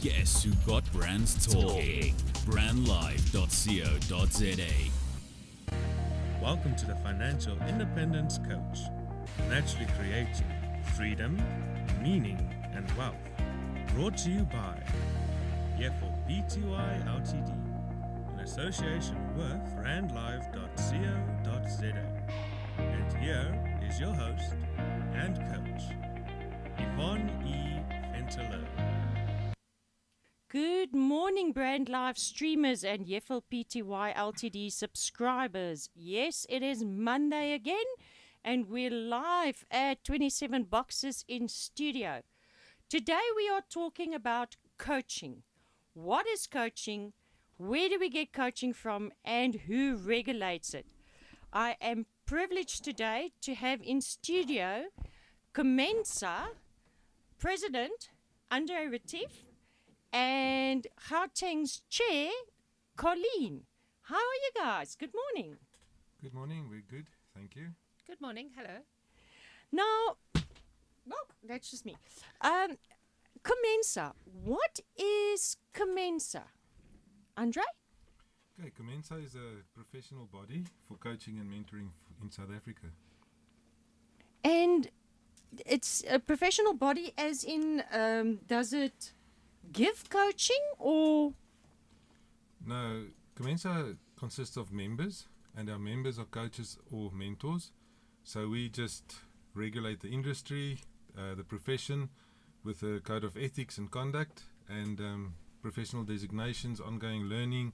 Guess who got brands talking? Brandlive.co.za. Welcome to the Financial Independence Coach, naturally creating freedom, meaning, and wealth. Brought to you by Pty Ltd in association with Brandlive.co.za. And here is your host and coach, Yvonne Venter-Louw. Good morning, Brand Live streamers and Pty Ltd subscribers. Yes, it is Monday again, and we're live at 27 Boxes in studio. Today we are talking about coaching. What is coaching? Where do we get coaching from? And who regulates it? I am privileged today to have in studio COMENSA President André Retief and Gauteng's Chair, Colleen. How are you guys? Good morning. Good morning, we're good, thank you. Good morning, hello. Now, well, that's just me. COMENSA. What is COMENSA? André? Okay, COMENSA is a professional body for coaching and mentoring in South Africa. And it's a professional body as in, does it give coaching or? No, COMENSA consists of members, and our members are coaches or mentors. So we just regulate the industry, the profession, with a code of ethics and conduct, and professional designations, ongoing learning,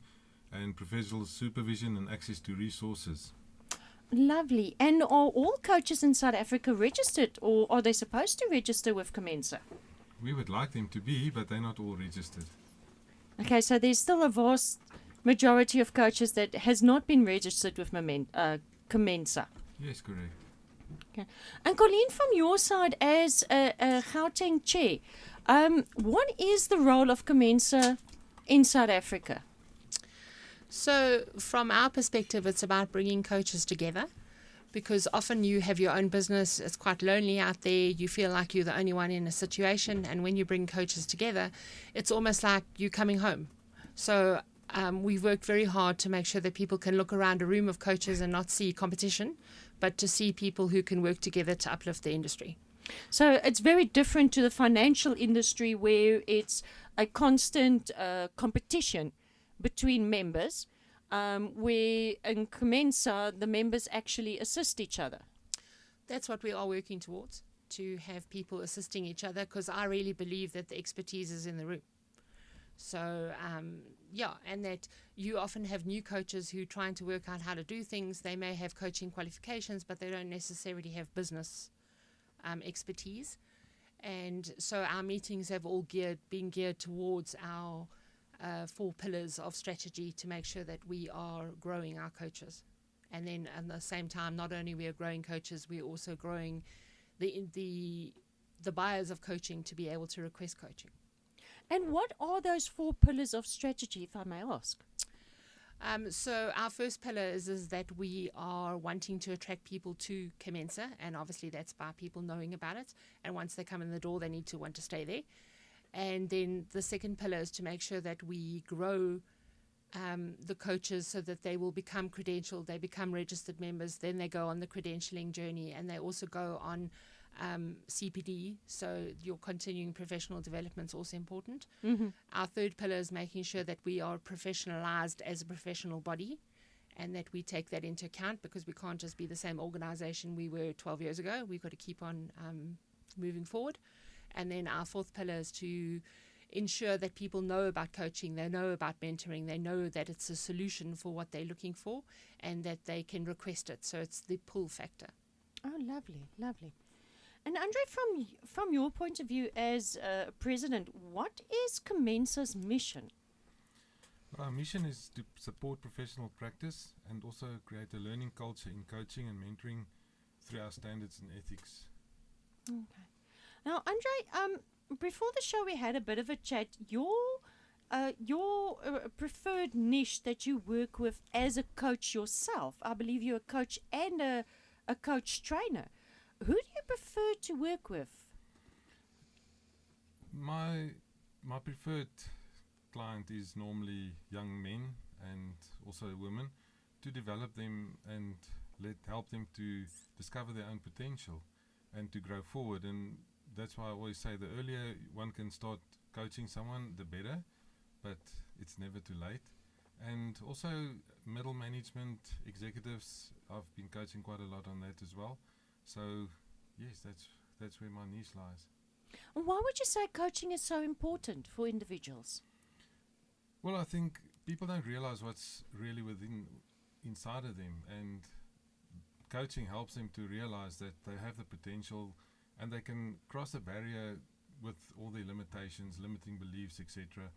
and professional supervision and access to resources. Lovely. And are all coaches in South Africa registered, or are they supposed to register with COMENSA? We would like them to be, but they're not all registered. Okay, so there's still a vast majority of coaches that has not been registered with COMENSA. Yes, correct. Okay. And Colleen, from your side as a Gauteng chair, what is the role of COMENSA in South Africa? So from our perspective, it's about bringing coaches together, because often you have your own business, it's quite lonely out there, you feel like you're the only one in a situation, and when you bring coaches together, it's almost like you coming home. So we've worked very hard to make sure that people can look around a room of coaches and not see competition, but to see people who can work together to uplift the industry. So it's very different to the financial industry where it's a constant competition between members, where in COMENSA the members actually assist each other. That's what we are working towards, to have people assisting each other, because I really believe that the expertise is in the room. So, and that you often have new coaches who are trying to work out how to do things. They may have coaching qualifications, but they don't necessarily have business expertise. And so our meetings have all been geared towards our 4 pillars of strategy to make sure that we are growing our coaches. And then at the same time, not only we are growing coaches, we're also growing the buyers of coaching to be able to request coaching. And what are those 4 pillars of strategy, if I may ask? So our first pillar is that we are wanting to attract people to COMENSA, and obviously that's by people knowing about it. And once they come in the door, they need to want to stay there. And then the second pillar is to make sure that we grow the coaches so that they will become credentialed, they become registered members, then they go on the credentialing journey, and they also go on CPD, so your continuing professional development is also important. Mm-hmm. Our third pillar is making sure that we are professionalized as a professional body, and that we take that into account, because we can't just be the same organization we were 12 years ago. We've got to keep on moving forward. And then our fourth pillar is to ensure that people know about coaching, they know about mentoring, they know that it's a solution for what they're looking for, and that they can request it. So it's the pull factor. Oh, lovely, lovely. And André, from your point of view as president, what is COMENSA's mission? Our mission is to support professional practice and also create a learning culture in coaching and mentoring through our standards and ethics. Okay. Now, André, before the show we had a bit of a chat. Your preferred niche that you work with as a coach yourself, I believe you're a coach and a coach trainer. who do you prefer to work with? My preferred client is normally young men and also women, to develop them and help them to discover their own potential and to grow forward. And that's why I always say the earlier one can start coaching someone, the better, but it's never too late. And also middle management executives, I've been coaching quite a lot on that as well. So yes, that's where my niche lies. And why would you say coaching is so important for individuals? Well, I think people don't realize what's really inside of them, and coaching helps them to realize that they have the potential and they can cross a barrier with all their limitations, limiting beliefs, etc.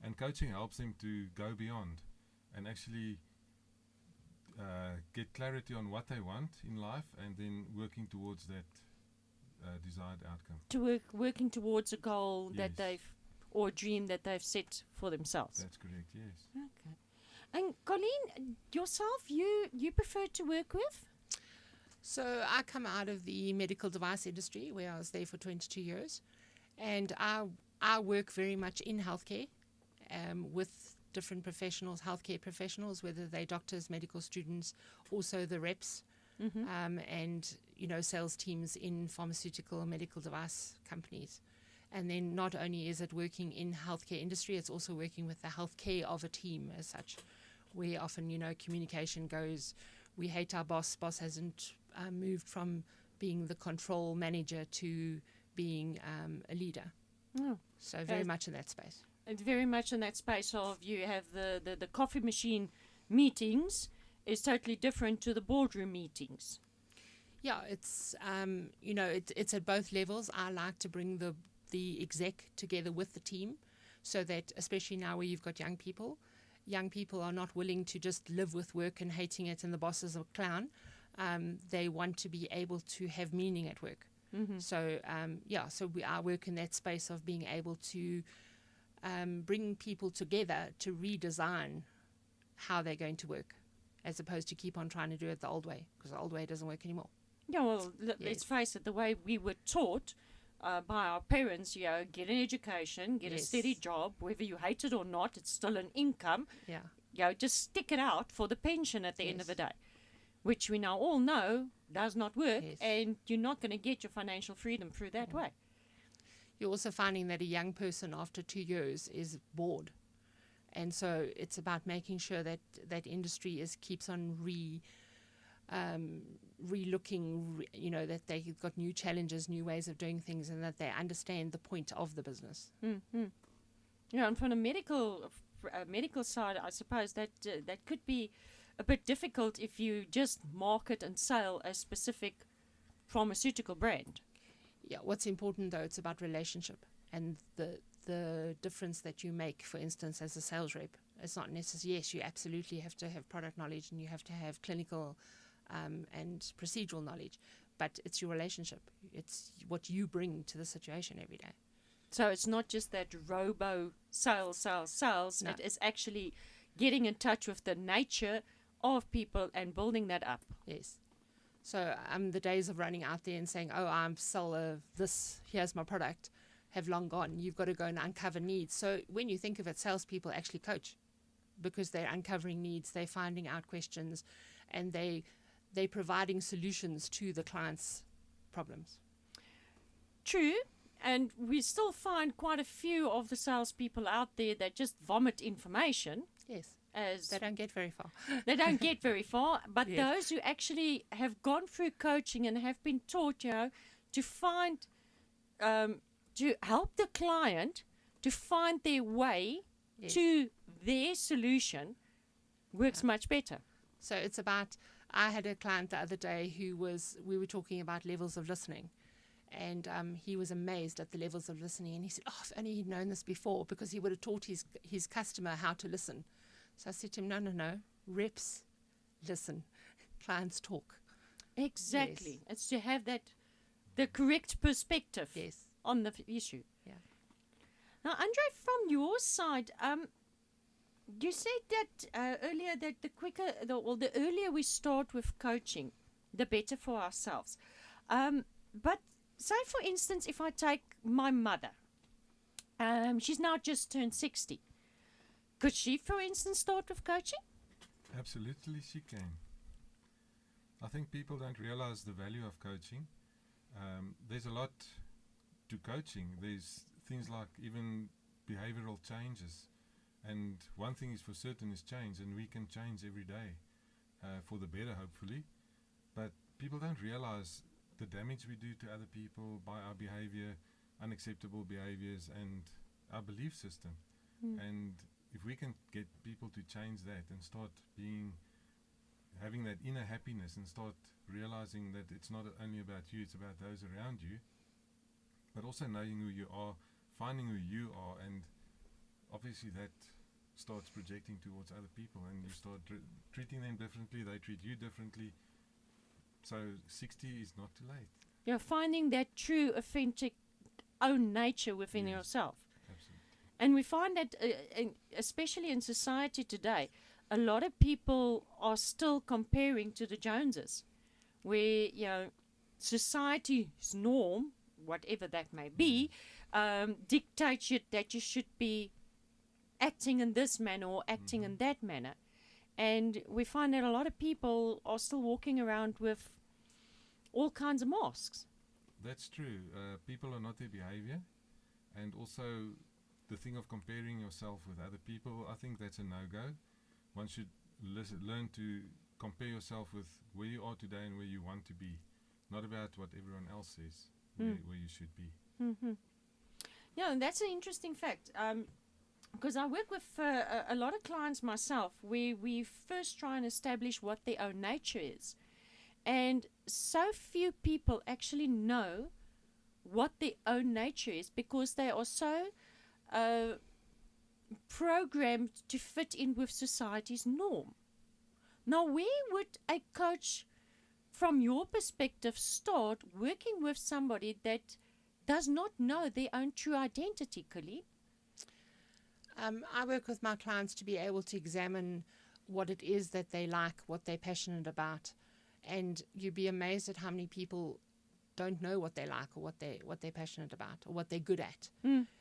And coaching helps them to go beyond and actually get clarity on what they want in life, and then working towards that desired outcome. To working towards a goal that Yes. or a dream that they've set for themselves. That's correct, yes. Okay. And Colleen, yourself, you prefer to work with? So I come out of the medical device industry where I was there for 22 years, and I work very much in healthcare with different professionals, healthcare professionals, whether they're doctors, medical students, also the reps, and sales teams in pharmaceutical and medical device companies. And then not only is it working in healthcare industry, it's also working with the healthcare of a team as such, where often communication goes, we hate our boss hasn't moved from being the control manager to being a leader. Oh. So very much in that space. And very much in that space of you have the coffee machine meetings is totally different to the boardroom meetings. Yeah, it's it's at both levels. I like to bring the exec together with the team, so that especially now where you've got young people are not willing to just live with work and hating it and the boss is a clown. They want to be able to have meaning at work. So I work in that space of being able to bring people together to redesign how they're going to work, as opposed to keep on trying to do it the old way, because the old way doesn't work anymore. Yeah, well, let's face it, the way we were taught by our parents, get an education, get a steady job, whether you hate it or not, it's still an income. Yeah. Just stick it out for the pension at the end of the day, which we now all know does not work, and you're not going to get your financial freedom through that way. You're also finding that a young person after 2 years is bored. And so it's about making sure that that industry keeps on re-looking, that they've got new challenges, new ways of doing things, and that they understand the point of the business. Mm-hmm. Yeah, and from the medical side, I suppose that could be a bit difficult if you just market and sell a specific pharmaceutical brand. Yeah, what's important though, it's about relationship and the difference that you make, for instance, as a sales rep. It's not necessary. Yes, you absolutely have to have product knowledge and you have to have clinical and procedural knowledge, but it's your relationship. It's what you bring to the situation every day. So it's not just that robo sales. No. It is actually getting in touch with the nature of people and building that up. Yes. So the days of running out there and saying, oh, I'm seller this, here's my product, have long gone. You've got to go and uncover needs. So when you think of it, salespeople actually coach, because they're uncovering needs, they're finding out questions, and they're providing solutions to the client's problems. True. And we still find quite a few of the salespeople out there that just vomit information. Yes. As They don't get very far. they don't get very far, but Yes. those who actually have gone through coaching and have been taught, to find, to help the client to find their way Yes. to their solution, works much better. So it's about, I had a client the other day we were talking about levels of listening. And he was amazed at the levels of listening. And he said, oh, if only he'd known this before, because he would have taught his customer how to listen. So I said to him, no, reps listen, clients talk. Exactly. Yes. It's to have the correct perspective Yes. on the issue. Yeah. Now, André, from your side, you said that earlier that the earlier we start with coaching, the better for ourselves. but say, for instance, if I take my mother, she's now just turned 60. Could she, for instance, start with coaching? Absolutely, she can. I think people don't realize the value of coaching. There's a lot to coaching. There's things like even behavioral changes. And one thing is for certain is change, and we can change every day for the better, hopefully. But people don't realize the damage we do to other people by our behavior, unacceptable behaviors, and our belief system. And if we can get people to change that and start having that inner happiness and start realizing that it's not only about you, it's about those around you, but also knowing who you are, finding who you are, and obviously that starts projecting towards other people, and you start treating them differently, they treat you differently. So 60 is not too late. You're finding that true, authentic own nature within Yes. yourself. Absolutely. And we find that, especially in society today, a lot of people are still comparing to the Joneses, where, society's norm, whatever that may be, dictates that you should be acting in this manner or acting in that manner. And we find that a lot of people are still walking around with all kinds of masks. That's true. People are not their behavior, and also the thing of comparing yourself with other people, I think that's a no-go. One should learn to compare yourself with where you are today and where you want to be, not about what everyone else says where you should be. Yeah, and that's an interesting fact. Because I work with a lot of clients myself, where we first try and establish what their own nature is. And so few people actually know what their own nature is, because they are so programmed to fit in with society's norm. Now, where would a coach, from your perspective, start working with somebody that does not know their own true identity, Colleen? I work with my clients to be able to examine what it is that they like, what they're passionate about, and you'd be amazed at how many people don't know what they like or what they're passionate about or what they're good at.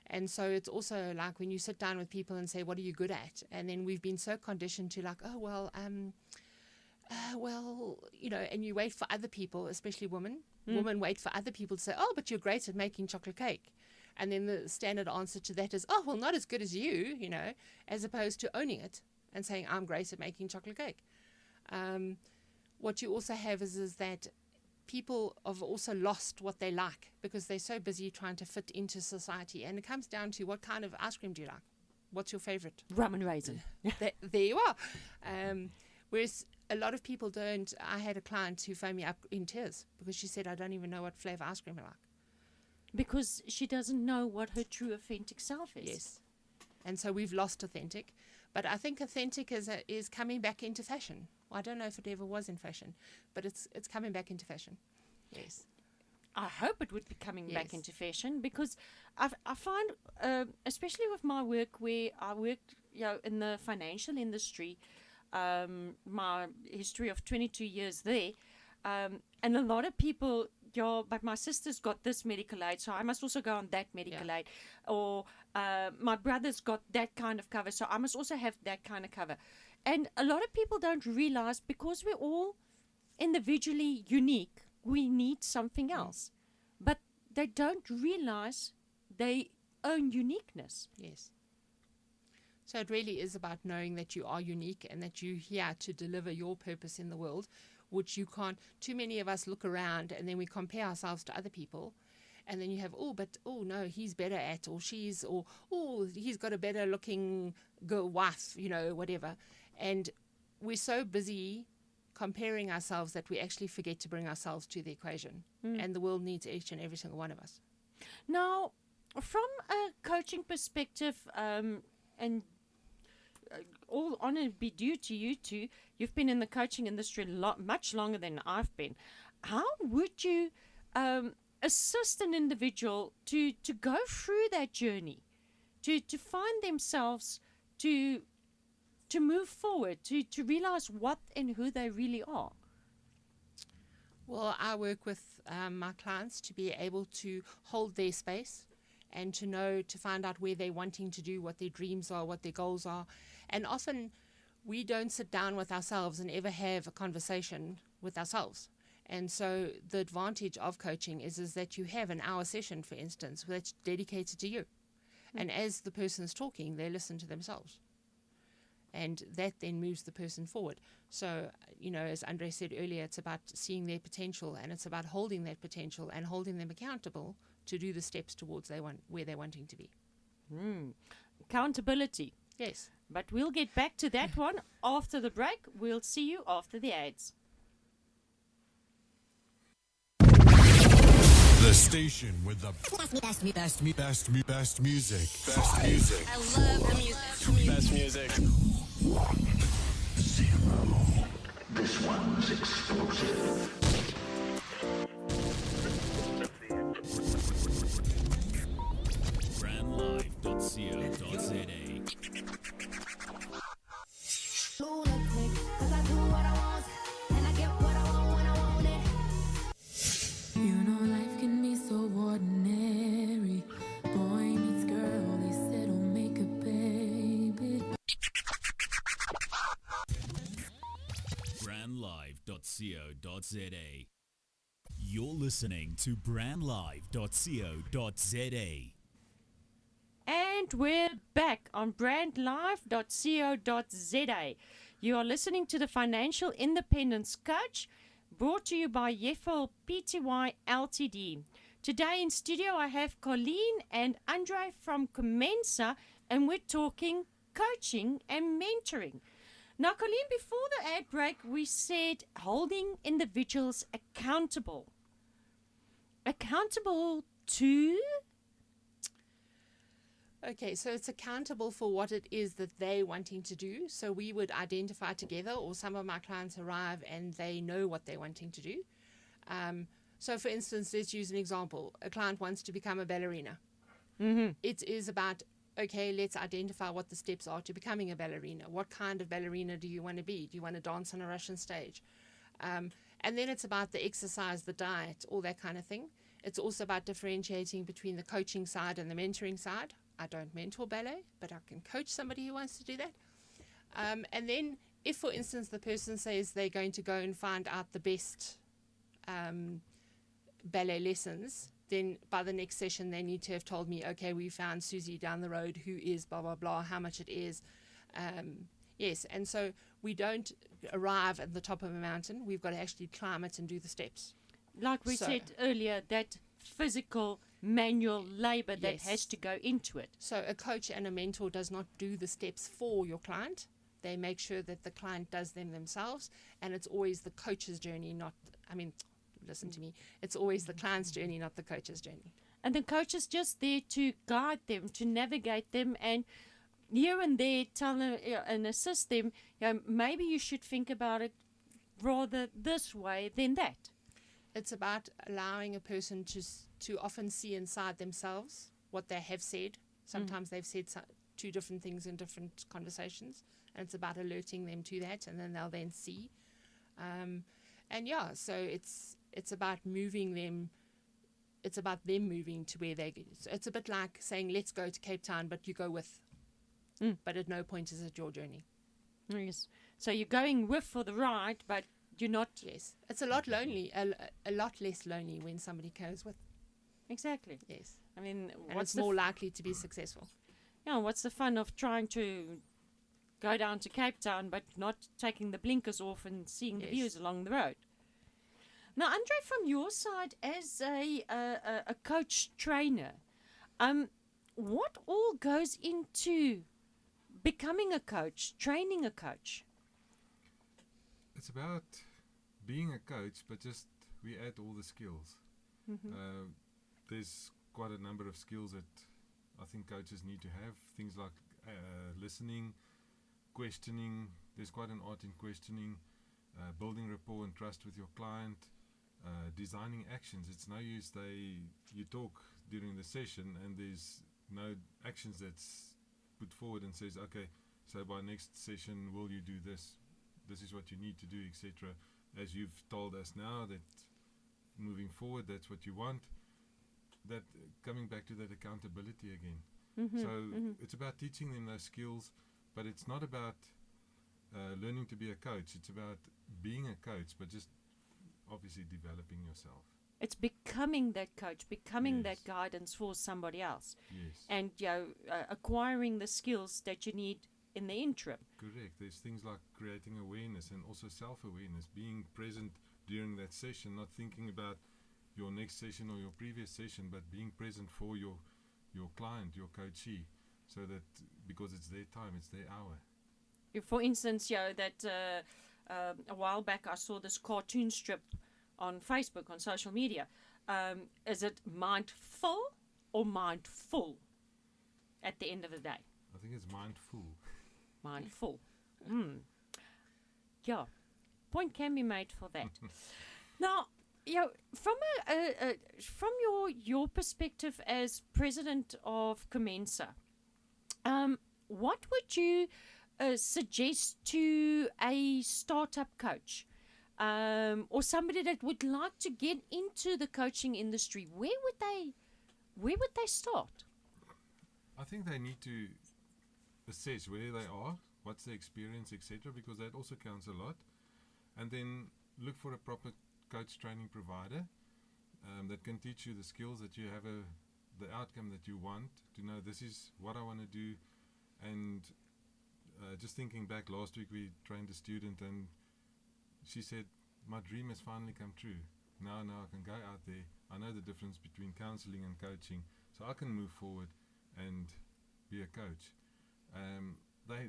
And so it's also like when you sit down with people and say, what are you good at? And then we've been so conditioned to like, and you wait for other people, especially women wait for other people to say, oh, but you're great at making chocolate cake. And then the standard answer to that is, oh, well, not as good as you, as opposed to owning it and saying, I'm great at making chocolate cake. What you also have is that people have also lost what they like because they're so busy trying to fit into society. And it comes down to, what kind of ice cream do you like? What's your favorite? Rum and raisin. There you are. Whereas a lot of people don't. I had a client who phoned me up in tears because she said, I don't even know what flavor ice cream I like. Because she doesn't know what her true authentic self is. Yes. And so we've lost authentic. But I think authentic is coming back into fashion. Well, I don't know if it ever was in fashion, but it's coming back into fashion. Yes. I hope it would be coming back Yes. into fashion, because I find, especially with my work, where I worked in the financial industry, my history of 22 years there, and a lot of people, but my sister's got this medical aid, so I must also go on that medical aid. Or my brother's got that kind of cover, so I must also have that kind of cover. And a lot of people don't realize, because we're all individually unique, we need something else. But they don't realize their own uniqueness. Yes. So it really is about knowing that you are unique and that you're here to deliver your purpose in the world, which you can't. Too many of us look around and then we compare ourselves to other people, and then you have, no, he's better at, or she's, or he's got a better looking girl wife, whatever. And we're so busy comparing ourselves that we actually forget to bring ourselves to the equation. And the world needs each and every single one of us. Now, from a coaching perspective, and all honor be due to you two, you've been in the coaching industry much longer than I've been. How would you assist an individual to go through that journey, to find themselves, to move forward, to realize what and who they really are? Well, I work with my clients to be able to hold their space and to find out where they're wanting to do, what their dreams are, what their goals are. And often we don't sit down with ourselves and ever have a conversation with ourselves. And so the advantage of coaching is that you have an hour session, for instance, that's dedicated to you. And as the person's talking, they listen to themselves. And that then moves the person forward. So, as André said earlier, it's about seeing their potential, and it's about holding that potential and holding them accountable to do the steps towards where they're wanting to be. Accountability. Yes. But we'll get back to that one after the break. We'll see you after the ads. The station with the best music. Best music. I love the music. Best music. This one's explosive. brandlive.co.za. You know life can be so ordinary. Boy meets girl, they said, oh, make a baby. brandlive.co.za. You're listening to brandlive.co.za. And we're back on brandlive.co.za. You are listening to the Financial Independence Coach, brought to you by Yvonne Pty Ltd. Today in studio I have Colleen and André from COMENSA, and we're talking coaching and mentoring. Now, Colleen, before the ad break, we said holding individuals accountable. Accountable to? Okay, so it's accountable for what it is that they're wanting to do. So we would identify together, or some of my clients arrive and they know what they're wanting to do. So for instance, let's use an example. A client wants to become a ballerina. It is about, okay, let's identify what the steps are to becoming a ballerina. What kind of ballerina do you want to be? Do you want to dance on a Russian stage? And then it's about the exercise, the diet, all that kind of thing. It's also about differentiating between the coaching side and the mentoring side. I don't mentor ballet, but I can coach somebody who wants to do that. And then if, for instance, the person says they're going to go and find out the best ballet lessons, then by the next session they need to have told me, okay, we found Susie down the road who is blah, blah, blah, how much it is. Yes, and so we don't arrive at the top of a mountain. We've got to actually climb it and do the steps. Like we said earlier, that physical manual labor that has to go into it. So a coach and a mentor does not do the steps for your client. They make sure that the client does them themselves, and it's always the coach's journey, listen to me, it's always the client's journey, not the coach's journey. And the coach is just there to guide them, to navigate them, and here and there tell them and assist them, maybe you should think about it rather this way than that. It's about allowing a person to often see inside themselves what they have said. Sometimes they've said two different things in different conversations, and it's about alerting them to that, and then they'll then see. So it's about moving them. It's about them moving to where they go. So it's a bit like saying, let's go to Cape Town, but you go with. But at no point is it your journey. Yes. So you're going with for the ride, but you're not. Yes. It's a lot lonely, a lot less lonely when somebody goes with. Exactly. Yes. And it's more likely to be successful. Yeah, what's the fun of trying to go down to Cape Town but not taking the blinkers off and seeing the views along the road? Now, André, from your side as a coach trainer, what all goes into becoming a coach, training a coach? It's about being a coach, but just we add all the skills. There's quite a number of skills that I think coaches need to have. Things like listening, questioning. There's quite an art in questioning, building rapport and trust with your client, designing actions. It's no use you talk during the session and there's no actions that's put forward and says, okay, so by next session will you do this? This is what you need to do, etc. As you've told us now that moving forward, that's what you want. That coming back to that accountability again. It's about teaching them those skills, but it's not about learning to be a coach. It's about being a coach, but just obviously developing yourself. It's becoming that coach, becoming Yes. that guidance for somebody else, Yes, and acquiring the skills that you need in the interim. correct. There's things like creating awareness and also self-awareness, being present during that session, not thinking about your next session or your previous session, but being present for your client, your coachee, so that because it's their time, it's their hour. For instance, that a while back I saw this cartoon strip on Facebook, on social media. Is it mindful or mindful at the end of the day? I think it's mindful. Mindful. Yeah, point can be made for that. Now, from from your perspective as president of COMENSA, what would you suggest to a startup coach, or somebody that would like to get into the coaching industry? Where would they start? I think they need to assess where they are, what's their experience, etc., because that also counts a lot. And then look for a proper coach training provider that can teach you the skills that you have, the outcome that you want, to know this is what I want to do. And just thinking back, last week we trained a student and she said, my dream has finally come true. Now I can go out there. I know the difference between counseling and coaching, so I can move forward and be a coach.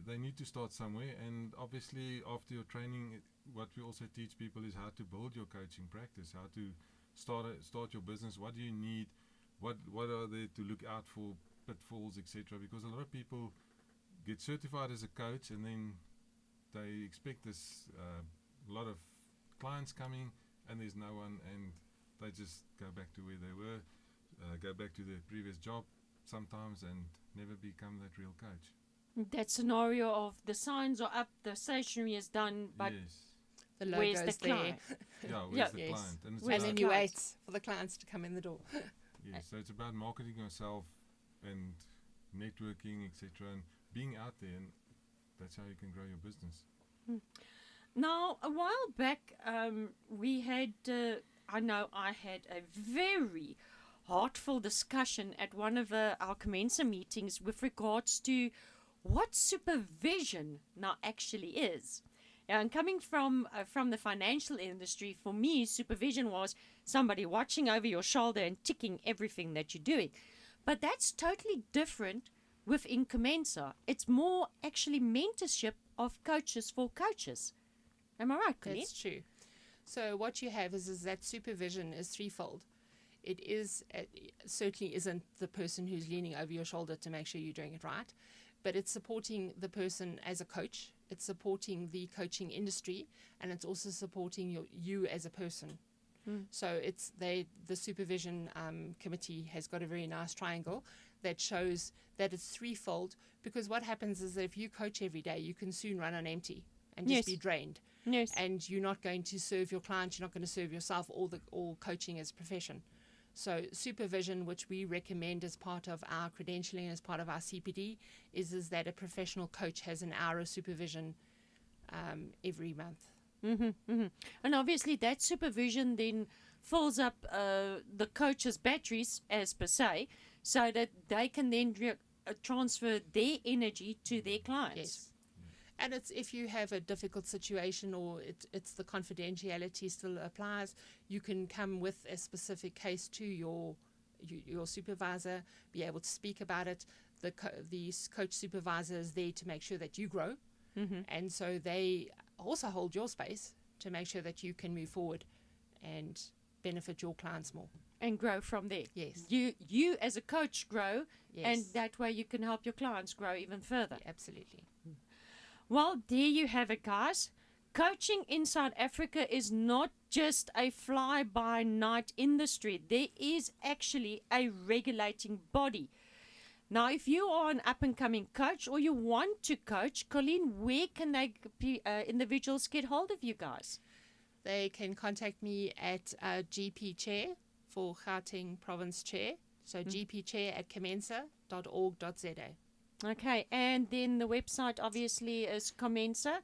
They need to start somewhere, and obviously after your training, what we also teach people is how to build your coaching practice, how to start your business. What do you need? What are there to look out for, pitfalls, etc. Because a lot of people get certified as a coach and then they expect this a lot of clients coming and there's no one, and they just go back to where they were, go back to their previous job sometimes and never become that real coach. That scenario of the signs are up, the stationery is done, but yes. The where's logo's the there. client? Yeah, where's Yeah. the Yes. client? And it's Where's And about, then you client? wait for the clients to come in the door. yes, so it's about marketing yourself and networking, etc., and being out there, and that's how you can grow your business. Now, a while back, we had, I know I had a very heartful discussion at one of our COMENSA meetings with regards to what supervision now actually is. And coming from the financial industry, for me, supervision was somebody watching over your shoulder and ticking everything that you're doing. But that's totally different within COMENSA. It's more actually mentorship of coaches for coaches. Am I right, Colleen? That's true. So what you have is that supervision is threefold. It is certainly isn't the person who's leaning over your shoulder to make sure you're doing it right, but it's supporting the person as a coach. It's supporting the coaching industry, and it's also supporting you as a person. So the supervision committee has got a very nice triangle that shows that it's threefold, because what happens is that if you coach every day, you can soon run on empty and just Yes. be drained. Yes. And you're not going to serve your clients, you're not going to serve yourself, or coaching as a profession. So supervision, which we recommend as part of our credentialing, as part of our CPD, is that a professional coach has an hour of supervision every month. And obviously that supervision then fills up the coach's batteries, as per se, so that they can then transfer their energy to their clients. Yes. And it's if you have a difficult situation, or it's the confidentiality still applies, you can come with a specific case to your supervisor, be able to speak about it. The coach supervisor is there to make sure that you grow, and so they also hold your space to make sure that you can move forward and benefit your clients more. And grow from there. Yes. You as a coach grow, and Yes. that way you can help your clients grow even further. Absolutely. Well, there you have it, guys. Coaching in South Africa is not just a fly-by-night industry. There is actually a regulating body. Now, if you are an up-and-coming coach or you want to coach, Colleen, where can individuals get hold of you guys? they can contact me at GP Chair for Gauteng Province Chair. So gpchair at comensa.org.za. Okay, and then the website obviously is comensa.co.za.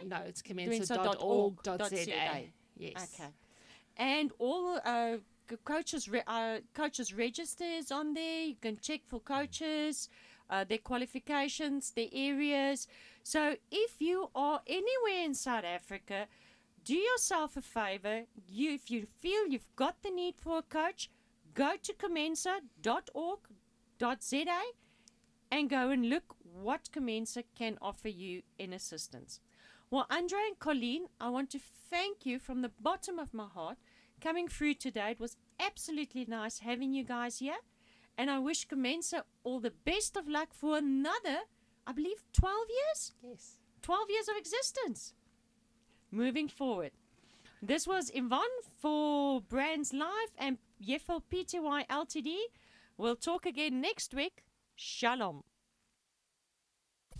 No, it's comensa.org.za. Yes. Okay. And all coaches register is on there. You can check for coaches, their qualifications, their areas. So if you are anywhere in South Africa, do yourself a favor. If you feel you've got the need for a coach, go to comensa.org.za and go and look what Comensa can offer you in assistance. Well, André and Colleen, I want to thank you from the bottom of my heart coming through today. It was absolutely nice having you guys here. And I wish Comensa all the best of luck for another, I believe, 12 years? Yes. 12 years of existence. Moving forward. This was Yvonne for Brands Live and Yefel Pty Ltd. We'll talk again next week. Shalom.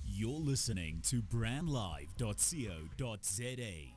You're listening to brandlive.co.za.